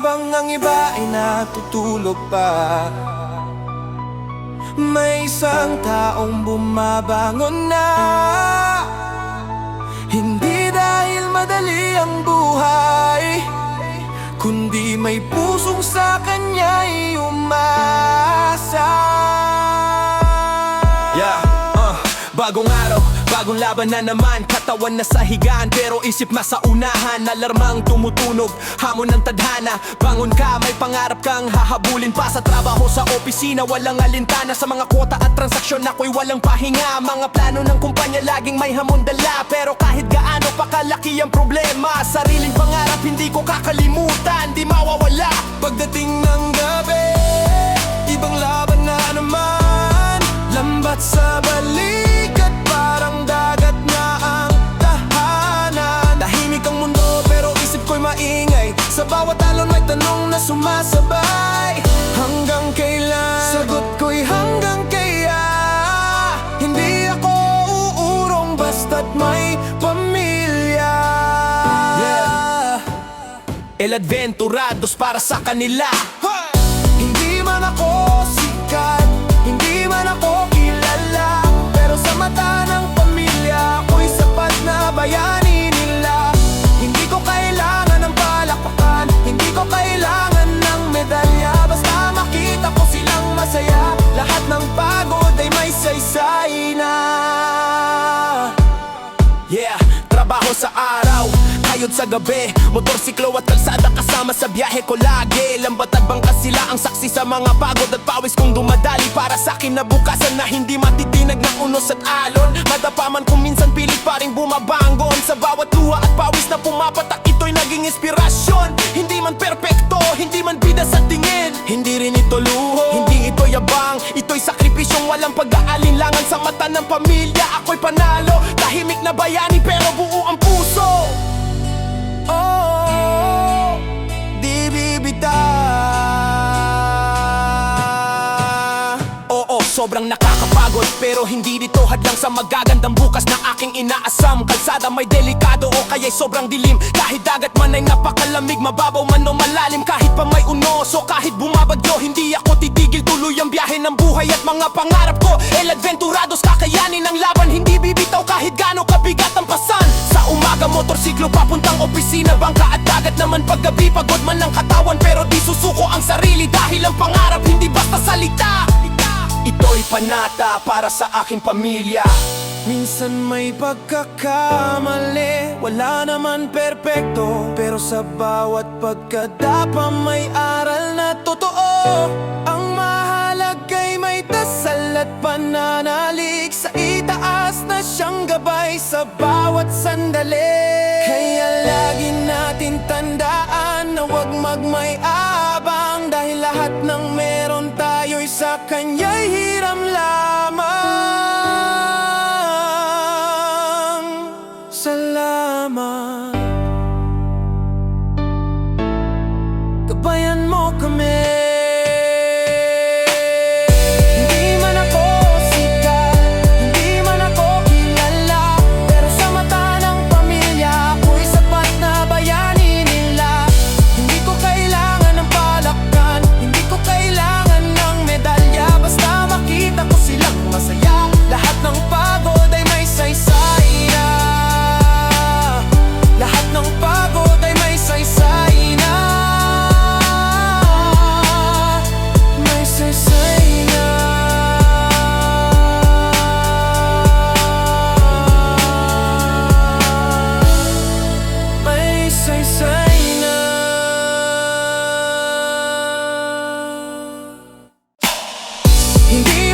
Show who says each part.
Speaker 1: Habang ang iba ay natutulog pa, may isang taong bumabangon na. Hindi dahil madali ang buhay, kundi may pusong sa kanya'y umasa. Bagong araw, bagong laban na naman. Katawan na sa higaan, pero isip nasa unahan. Alarmang tumutunog, hamon ng tadhana. Bangon ka, may pangarap kang hahabulin pa. Sa trabaho, sa opisina, walang alintana. Sa mga kwota at transaksyon, ako'y walang pahinga. Mga plano ng kumpanya, laging may hamon dala. Pero kahit gaano pa kalaki ang problema, sariling pangarap hindi ko kakalimutan, di mawawala. Pagdating ng gabi, ibang laban na naman. Lambat sa balikat, parang dagat na ang tahanan. Tahimik ang mundo, pero isip ko'y maingay. Sa bawat alon may tanong na sumasabay. Hanggang kailan? Sagot ko'y hanggang kaya. Hindi ako uurong basta't may pamilya. El Adventurados para sa kanila. Hindi man ako sikat, hindi man ako kilala, pero sa mata ng pamilya ako'y sapat na bayani nila. Hindi ko kailangan ng palakpakan, hindi ko kailangan ng medalya. Basta makita ko silang masaya, lahat ng pagod ay may saysay na. Trabaho sa araw, kayod sa gabi, motorsiklo at kalsada kasama sa biyahe ko lagi. Lambat at bangkas sila ang saksi sa mga pagod at pawis kong dumadali. Para sa'kin na bukasan na hindi matitinag ng unos at alon. Madapaman kung minsan pilit pa rin bumabangon. Sa bawat luha at pawis na pumapatak, ito'y naging inspirasyon. Hindi man perpekto, hindi man bida sa tingin, hindi rin ito luho, hindi ito yabang. Ito'y sakripisyong walang pag-aalinlangan. Sa mata ng pamilya ako'y panalo, tahimik na bayani pero buo ang puso. Oh, di bibitaw. Oo, sobrang nakakapagod, pero hindi dito hadlang sa magagandang bukas na aking inaasam. Kalsada may delikado o kaya'y sobrang dilim. Kahit dagat man ay napakalamig, mababaw man o malalim. Kahit pa may unos o kahit bumabagyo, hindi ako titigil. Tuloy ang biyahe ng buhay at mga pangarap ko. El Adventurados, kakayanin ang laban, hindi bibitaw kahit gaano kabigat ang pasan. Sa umaga motorsiklo papuntang opisina, bangka at dagat naman paggabi. Pagod man ang katawan pero di susuko ang sarili, dahil ang pangarap hindi basta salita. Ito'y panata para sa aking pamilya. Minsan may pagkakamali, wala naman perpekto, pero sa bawat pagkadapa may aral na totoo. Ang mahalaga'y may dasal at pananalig, sa itaas na siyang gabay sa bawat sandali. Kaya lagi natin tandaan na huwag magmay-abang, dahil lahat ng meron tayo'y sa kanya'y hiram lamang. Salamat, gabayan mo kami. Hindi